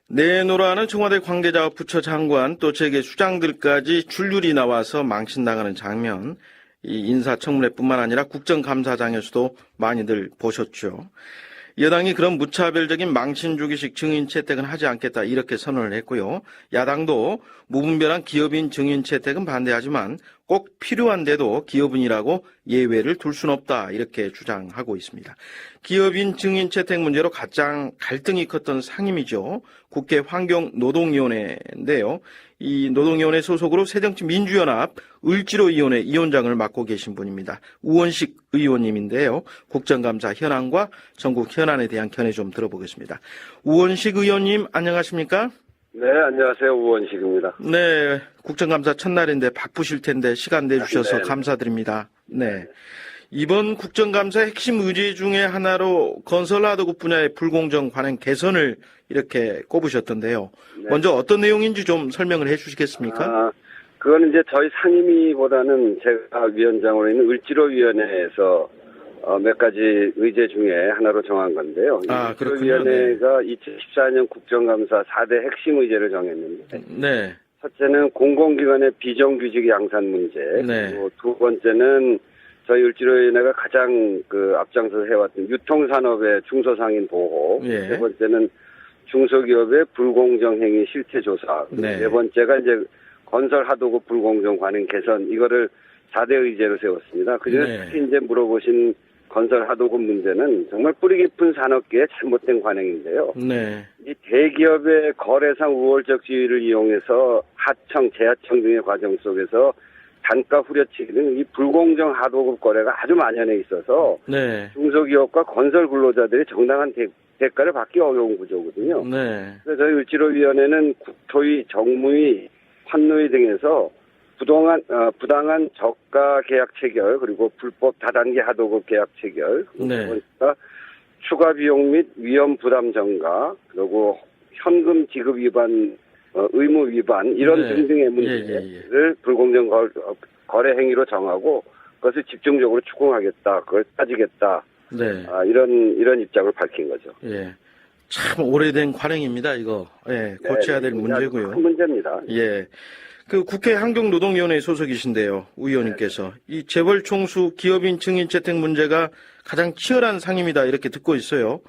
내노라는 청와대 관계자와 부처 장관 또 재계 수장들까지 줄줄이 나와서 망신당하는 장면, 이 인사청문회뿐만 아니라 국정감사장에서도 많이들 보셨죠. 여당이 그런 무차별적인 망신주기식 증인 채택은 하지 않겠다 이렇게 선언을 했고요. 야당도 무분별한 기업인 증인 채택은 반대하지만 꼭 필요한데도 기업인이라고 예외를 둘 수는 없다 이렇게 주장하고 있습니다. 기업인 증인 채택 문제로 가장 갈등이 컸던 상임이죠. 국회 환경노동위원회인데요. 이 노동위원회 소속으로 새정치민주연합 을지로위원회 위원장을 맡고 계신 분입니다. 우원식 의원님인데요. 국정감사 현안과 전국 현안에 대한 견해 좀 들어보겠습니다. 우원식 의원님 안녕하십니까? 네, 안녕하세요. 우원식입니다. 네, 국정감사 첫날인데 바쁘실 텐데 시간 내주셔서 네. 감사드립니다. 네. 이번 국정감사의 핵심 의제 중에 하나로 건설하도급 분야의 불공정 관행 개선을 이렇게 꼽으셨던데요. 네. 먼저 어떤 내용인지 좀 설명을 해 주시겠습니까? 그거는 이제 저희 상임위보다는 제가 위원장으로 있는 을지로위원회에서 몇 가지 의제 중에 하나로 정한 건데요. 그렇군요. 을지로위원회가 2014년 국정감사 4대 핵심 의제를 정했는데 네. 첫째는 공공기관의 비정규직 양산 문제, 네. 그리고 두 번째는 저희 을지로위원회가 가장 앞장서서 해왔던 유통산업의 중소상인 보호, 예. 세 번째는 중소기업의 불공정 행위 실태 조사, 네. 네 번째가 이제 건설 하도급 불공정 관행 개선, 이거를 4대 의제로 세웠습니다. 그중에 네. 특히 이제 물어보신 건설 하도급 문제는 정말 뿌리 깊은 산업계의 잘못된 관행인데요. 네. 이 대기업의 거래상 우월적 지위를 이용해서 하청, 재하청 등의 과정 속에서 단가 후려치기 등 이 불공정 하도급 거래가 아주 만연해 있어서 네. 중소기업과 건설 근로자들이 정당한 대가를 받기 어려운 구조거든요. 네. 그래서 저희 을지로위원회는 국토위, 정무위, 환노위 등에서 부당한 저가 계약 체결, 그리고 불법 다단계 하도급 계약 체결, 네. 그러니까 추가 비용 및 위험 부담 전가, 그리고 현금 지급 위반, 의무 위반 이런 네. 등등의 문제를 불공정 거래 행위로 정하고 그것을 집중적으로 추궁하겠다, 그걸 따지겠다. 네. 이런 입장을 밝힌 거죠. 예. 참 오래된 관행입니다, 이거. 예. 고쳐야 될 문제고요. 큰 문제입니다. 예. 그 국회 환경노동위원회 소속이신데요, 의원님께서. 이 재벌 총수 기업인 증인 채택 문제가 가장 치열한 상임이다 이렇게 듣고 있어요.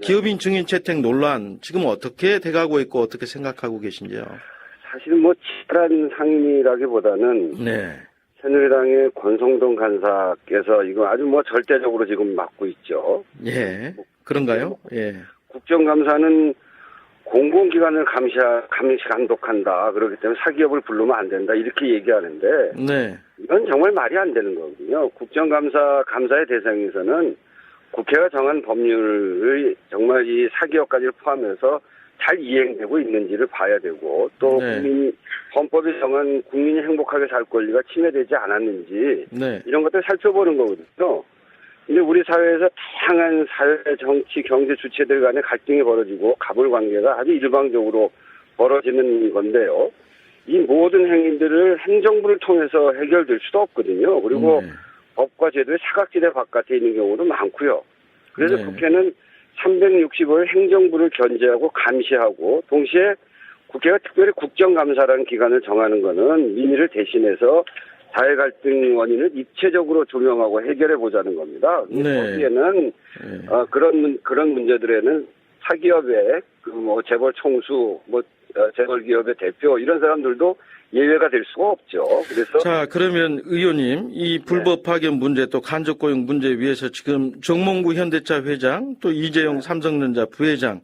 기업인 증인 채택 논란 지금 어떻게 돼가고 있고 어떻게 생각하고 계신지요? 사실 뭐 치열한 상임이라기보다는 네. 새누리당의 권성동 간사께서 이거 아주 뭐 절대적으로 지금 맡고 있죠. 예. 그런가요? 예. 국정감사는 공공기관을 감독한다. 그렇기 때문에 사기업을 부르면 안 된다. 이렇게 얘기하는데 네. 이건 정말 말이 안 되는 거거든요. 감사의 대상에서는 국회가 정한 법률을 정말 이 사기업까지 포함해서 잘 이행되고 있는지를 봐야 되고 또 네. 헌법이 정한 국민이 행복하게 살 권리가 침해되지 않았는지 네. 이런 것들을 살펴보는 거거든요. 근데 우리 사회에서 다양한 사회, 정치, 경제 주체들 간의 갈등이 벌어지고 갑을 관계가 아주 일방적으로 벌어지는 건데요. 이 모든 행위들을 행정부를 통해서 해결될 수도 없거든요. 그리고 법과 제도의 사각지대 바깥에 있는 경우도 많고요. 그래서 네. 국회는 365일 행정부를 견제하고 감시하고 동시에 국회가 특별히 국정감사라는 기관을 정하는 것은 민의를 대신해서 사회 갈등 원인을 입체적으로 조명하고 해결해 보자는 겁니다. 네. 거기에는 그런 문제들에는 사기업의 재벌 총수, 재벌 기업의 대표 이런 사람들도 예외가 될 수가 없죠. 그래서 자, 그러면 의원님, 이 불법 파견 문제 또 간접 고용 문제 위해서 지금 정몽구 현대차 회장 또 이재용 삼성전자 부회장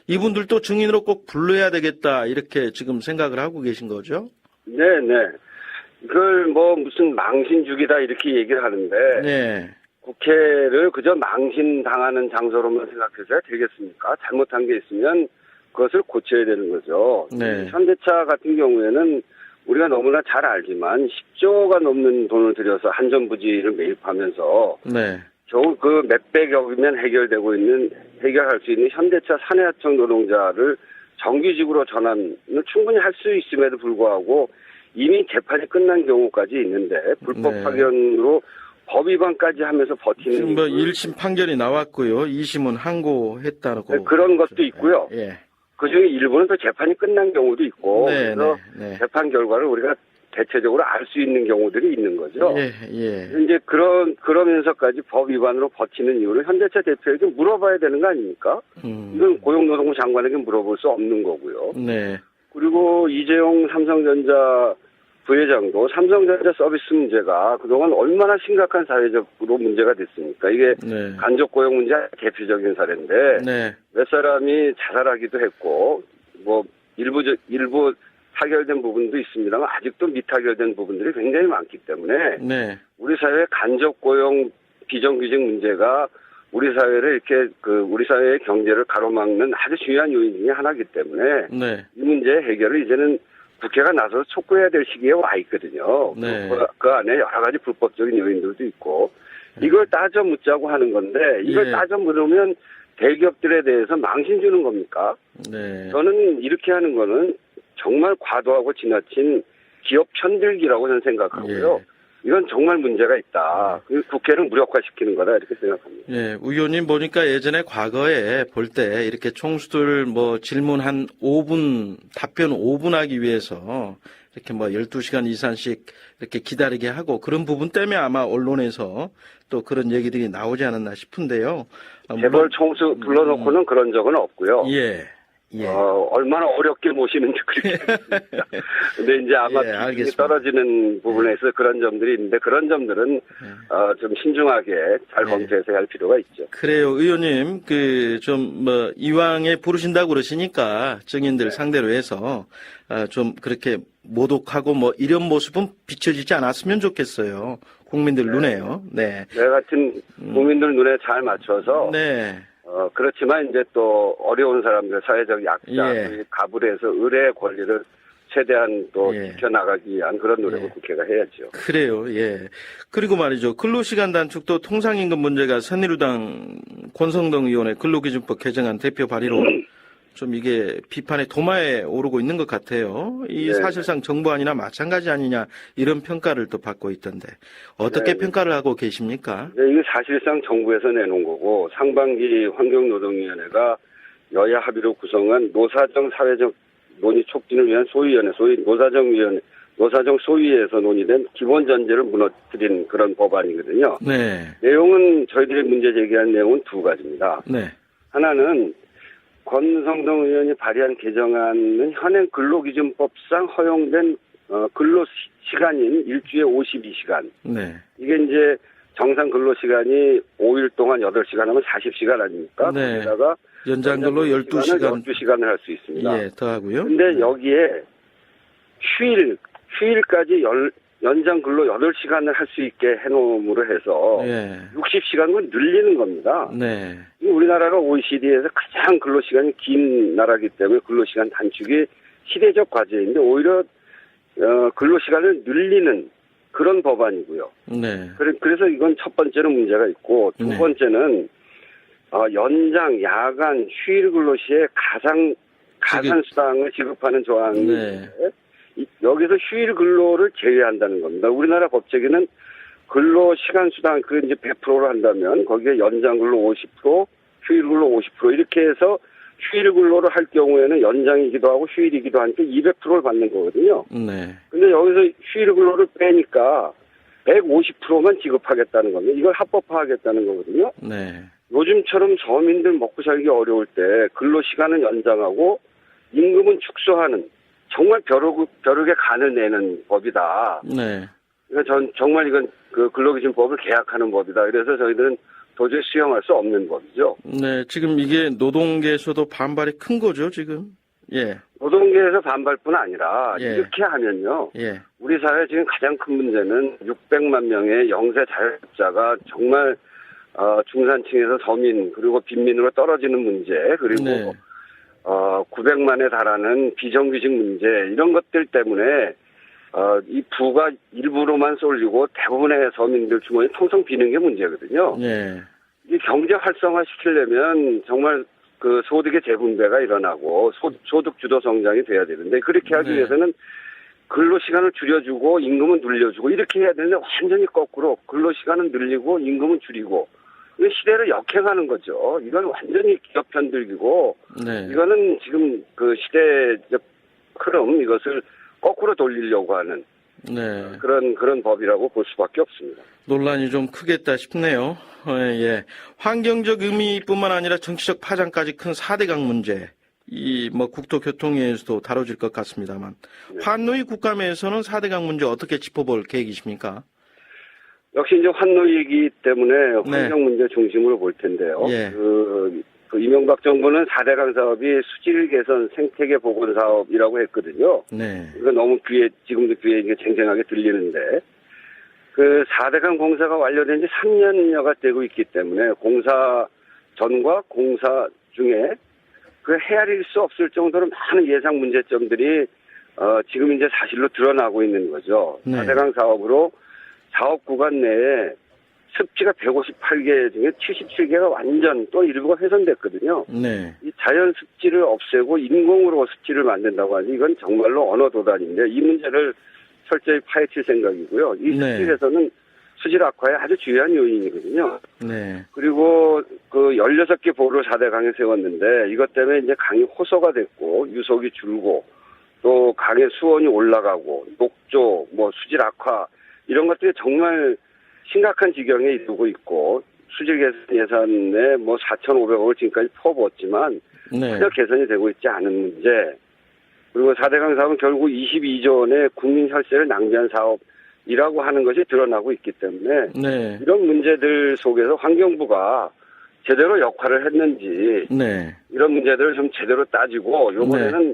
이분들도 증인으로 꼭 불러야 되겠다 이렇게 지금 생각을 하고 계신 거죠? 네. 이걸 무슨 망신주기다 이렇게 얘기를 하는데 네. 국회를 그저 망신당하는 장소로만 생각해서야 되겠습니까? 잘못한 게 있으면 그것을 고쳐야 되는 거죠. 네. 현대차 같은 경우에는 우리가 너무나 잘 알지만 10조가 넘는 돈을 들여서 한전부지를 매입하면서 네. 겨우 그 몇백억이면 해결할 수 있는 현대차 사내하청 노동자를 정규직으로 전환을 충분히 할 수 있음에도 불구하고 이미 재판이 끝난 경우까지 있는데 불법 네. 파견으로 법 위반까지 하면서 버티는 지금 1심 판결이 나왔고요. 2심은 항고했다고. 그런 것도 있고요. 예. 그중에 일부는 또 재판이 끝난 경우도 있고 네, 그래서 네, 네. 재판 결과를 우리가 대체적으로 알 수 있는 경우들이 있는 거죠. 예, 예. 이제 그러면서까지 법 위반으로 버티는 이유를 현대차 대표에게 물어봐야 되는 거 아닙니까? 이건 고용노동부 장관에게 물어볼 수 없는 거고요. 네, 그리고 이재용 삼성전자 부회장도 삼성전자 서비스 문제가 그동안 얼마나 심각한 사회적으로 문제가 됐습니까? 이게 네, 간접 고용 문제 대표적인 사례인데 네, 몇 사람이 자살하기도 했고 뭐 일부 타결된 부분도 있습니다만 아직도 미타결된 부분들이 굉장히 많기 때문에 네, 우리 사회 간접 고용 비정규직 문제가 우리 사회를 이렇게 우리 사회의 경제를 가로막는 아주 중요한 요인 중에 하나이기 때문에 네, 이 문제 해결을 이제는 국회가 나서서 촉구해야 될 시기에 와 있거든요. 네. 그 안에 여러 가지 불법적인 요인들도 있고 이걸 따져 묻자고 하는 건데 이걸 예. 따져 물으면 대기업들에 대해서 망신 주는 겁니까? 네. 저는 이렇게 하는 거는 정말 과도하고 지나친 기업 편들기라고 저는 생각하고요. 이건 정말 문제가 있다. 그 국회를 무력화시키는 거다 이렇게 생각합니다. 예, 의원님 보니까 예전에 과거에 볼 때 이렇게 총수들 뭐 질문 한 5분, 답변 5분 하기 위해서 이렇게 뭐 12시간 이상씩 이렇게 기다리게 하고 그런 부분 때문에 아마 언론에서 또 그런 얘기들이 나오지 않았나 싶은데요. 재벌 총수 불러놓고는 그런 적은 없고요. 예. 예. 얼마나 어렵게 모시는지 그렇게 했습니다. 근데 이제 아마 예, 비중이 알겠습니다. 떨어지는 부분에서 그런 점들이 있는데 그런 점들은 좀 신중하게 잘 검토해서 할 필요가 있죠. 그래요, 의원님. 좀 이왕에 부르신다고 그러시니까 증인들 상대로 해서 좀 그렇게 모독하고 뭐 이런 모습은 비춰지지 않았으면 좋겠어요. 국민들 눈에요. 네. 내 같은 국민들 눈에 잘 맞춰서 네. 그렇지만 이제 또 어려운 사람들, 사회적 약자, 예. 가불에서 의뢰의 권리를 최대한 또 예. 지켜나가기 위한 그런 노력을 예. 국회가 해야죠. 그래요, 예. 그리고 말이죠. 근로시간 단축도 통상임금 문제가 새누리당 권성동 의원의 근로기준법 개정안 대표 발의로 좀 이게 비판의 도마에 오르고 있는 것 같아요. 이 네. 사실상 정부안이나 마찬가지 아니냐 이런 평가를 또 받고 있던데 어떻게 네. 평가를 하고 계십니까? 네, 이게 사실상 정부에서 내놓은 거고 상반기 환경노동위원회가 여야 합의로 구성한 노사정 사회적 논의 촉진을 위한 소위원회, 소위 노사정 소위에서 논의된 기본 전제를 무너뜨린 그런 법안이거든요. 네, 내용은 저희들이 문제 제기한 내용은 두 가지입니다. 네, 하나는 권성동 의원이 발의한 개정안은 현행 근로기준법상 허용된 근로시간인 일주에 52시간. 네, 이게 이제 정상 근로시간이 5일 동안 8시간 하면 40시간 아닙니까? 네. 거기다가 연장근로 12시간 12시간을 할 수 있습니다. 예, 더하고요. 근데 여기에 휴일까지 연장 근로 8시간을 할 수 있게 해놓음으로 해서 예, 60시간을 늘리는 겁니다. 네, 우리나라가 OECD에서 가장 근로시간이 긴 나라이기 때문에 근로시간 단축이 시대적 과제인데 오히려 근로시간을 늘리는 그런 법안이고요. 네, 그래서 이건 첫 번째로 문제가 있고 두 네. 번째는 연장, 야간, 휴일 근로 시에 가산 수당을 지급하는 조항인데 여기서 휴일 근로를 제외한다는 겁니다. 우리나라 법제기는 근로 시간 수당 그 이제 100%로 한다면 거기에 연장 근로 50%, 휴일 근로 50% 이렇게 해서 휴일 근로를 할 경우에는 연장이기도 하고 휴일이기도 하니까 200%를 받는 거거든요. 네, 근데 여기서 휴일 근로를 빼니까 150%만 지급하겠다는 겁니다. 이걸 합법화하겠다는 거거든요. 네, 요즘처럼 서민들 먹고 살기 어려울 때 근로 시간은 연장하고 임금은 축소하는 정말 벼룩의 간을 내는 법이다. 네. 그러니까 정말 이건 그 근로기준법을 개혁하는 법이다. 그래서 저희들은 도저히 수용할 수 없는 법이죠. 네, 지금 이게 노동계에서도 반발이 큰 거죠, 지금. 예, 노동계에서 반발뿐 아니라 예. 이렇게 하면요. 예, 우리 사회 지금 가장 큰 문제는 600만 명의 영세 자영업자가 정말 중산층에서 서민 그리고 빈민으로 떨어지는 문제 그리고 네. 900만에 달하는 비정규직 문제 이런 것들 때문에 이 부가 일부로만 쏠리고 대부분의 서민들 주머니 텅텅 비는 게 문제거든요. 예, 이 경제 활성화 시키려면 정말 그 소득의 재분배가 일어나고 소득 주도 성장이 돼야 되는데 그렇게 하기 네. 위해서는 근로 시간을 줄여주고 임금은 늘려주고 이렇게 해야 되는데 완전히 거꾸로 근로 시간은 늘리고 임금은 줄이고 이거 시대를 역행하는 거죠. 이건 완전히 기업 편들기고, 네. 이거는 지금 그 시대적 흐름, 이것을 거꾸로 돌리려고 하는 네. 그런 법이라고 볼 수밖에 없습니다. 논란이 좀 크겠다 싶네요. 예. 환경적 의미뿐만 아니라 정치적 파장까지 큰 4대강 문제. 국토교통위에서도 다뤄질 것 같습니다만. 네. 환노위 국감에서는 4대강 문제 어떻게 짚어볼 계획이십니까? 역시 이제 환노위이기 때문에 네. 환경 문제 중심으로 볼 텐데요. 예. 그 이명박 정부는 4대강 사업이 수질 개선 생태계 보건 사업이라고 했거든요. 네. 이거 너무 지금도 귀에 이게 쟁쟁하게 들리는데, 그 4대강 공사가 완료된 지 3년여가 되고 있기 때문에 공사 전과 공사 중에 그 헤아릴 수 없을 정도로 많은 예상 문제점들이 지금 이제 사실로 드러나고 있는 거죠. 네. 4대강 사업으로 사업 구간 내에 습지가 158개 중에 77개가 완전 또 일부가 훼손됐거든요. 네. 이 자연 습지를 없애고 인공으로 습지를 만든다고 하니 이건 정말로 언어 도단인데 이 문제를 철저히 파헤칠 생각이고요. 이 네. 습지에서는 수질 악화의 아주 중요한 요인이거든요. 네. 그리고 그 16개 보를 4대강에 세웠는데 이것 때문에 이제 강이 호소가 됐고 유속이 줄고 또 강의 수온이 올라가고 녹조, 수질 악화 이런 것들이 정말 심각한 지경에 이르고 있고 수질 개선 예산에 4,500억을 지금까지 퍼부었지만 네. 전혀 개선이 되고 있지 않은 문제. 그리고 4대강 사업은 결국 22조 원의 국민 혈세를 낭비한 사업이라고 하는 것이 드러나고 있기 때문에 네. 이런 문제들 속에서 환경부가 제대로 역할을 했는지 네. 이런 문제들을 좀 제대로 따지고 이번에는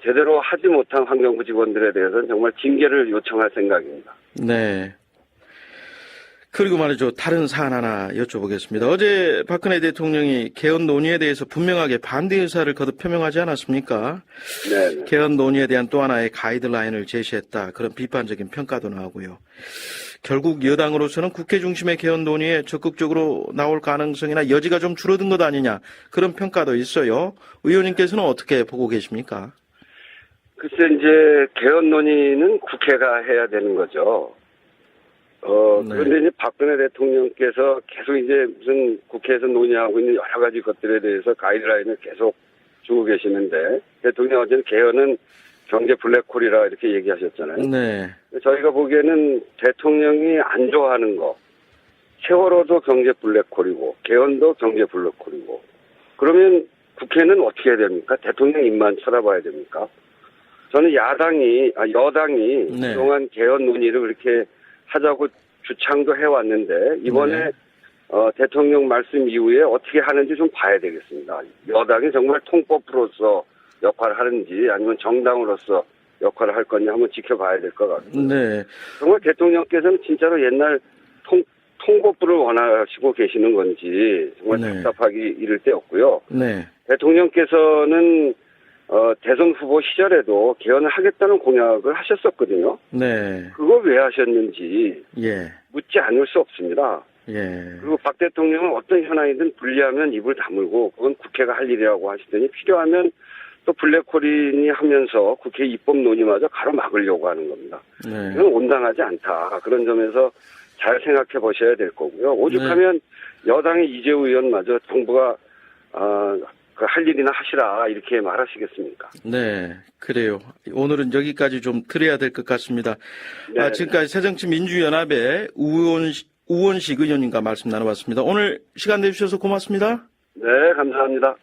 제대로 하지 못한 환경부 직원들에 대해서는 정말 징계를 요청할 생각입니다. 네. 그리고 말이죠. 다른 사안 하나 여쭤보겠습니다. 어제 박근혜 대통령이 개헌 논의에 대해서 분명하게 반대 의사를 거듭 표명하지 않았습니까? 네. 개헌 논의에 대한 또 하나의 가이드라인을 제시했다. 그런 비판적인 평가도 나오고요. 결국 여당으로서는 국회 중심의 개헌 논의에 적극적으로 나올 가능성이나 여지가 좀 줄어든 것 아니냐. 그런 평가도 있어요. 의원님께서는 어떻게 보고 계십니까? 글쎄 이제 개헌 논의는 국회가 해야 되는 거죠. 그런데 이제 박근혜 대통령께서 계속 이제 무슨 국회에서 논의하고 있는 여러 가지 것들에 대해서 가이드라인을 계속 주고 계시는데 대통령 어제는 개헌은 경제 블랙홀이라 이렇게 얘기하셨잖아요. 네. 저희가 보기에는 대통령이 안 좋아하는 거 세월호도 경제 블랙홀이고 개헌도 경제 블랙홀이고 그러면 국회는 어떻게 해야 됩니까? 대통령 입만 쳐다봐야 됩니까? 저는 여당이 네. 그동안 개헌 논의를 그렇게 하자고 주창도 해왔는데 이번에 네. 대통령 말씀 이후에 어떻게 하는지 좀 봐야 되겠습니다. 여당이 정말 통법으로서 역할을 하는지 아니면 정당으로서 역할을 할 건지 한번 지켜봐야 될 것 같습니다. 네. 정말 대통령께서는 진짜로 옛날 통법부를 원하시고 계시는 건지 정말 네. 답답하기 이를 데 없고요. 네. 대통령께서는 대선 후보 시절에도 개헌을 하겠다는 공약을 하셨었거든요. 네. 그거 왜 하셨는지 예. 묻지 않을 수 없습니다. 예. 그리고 박 대통령은 어떤 현안이든 불리하면 입을 다물고 그건 국회가 할 일이라고 하시더니 필요하면 또 블랙홀이니 하면서 국회 입법 논의마저 가로막으려고 하는 겁니다. 네. 이건 온당하지 않다. 그런 점에서 잘 생각해 보셔야 될 거고요. 오죽하면 여당의 이재우 의원마저 정부가 할 일이나 하시라 이렇게 말하시겠습니까? 네, 그래요. 오늘은 여기까지 좀 드려야 될 것 같습니다. 네. 지금까지 새정치민주연합의 우원식 의원님과 말씀 나눠봤습니다. 오늘 시간 내주셔서 고맙습니다. 네, 감사합니다.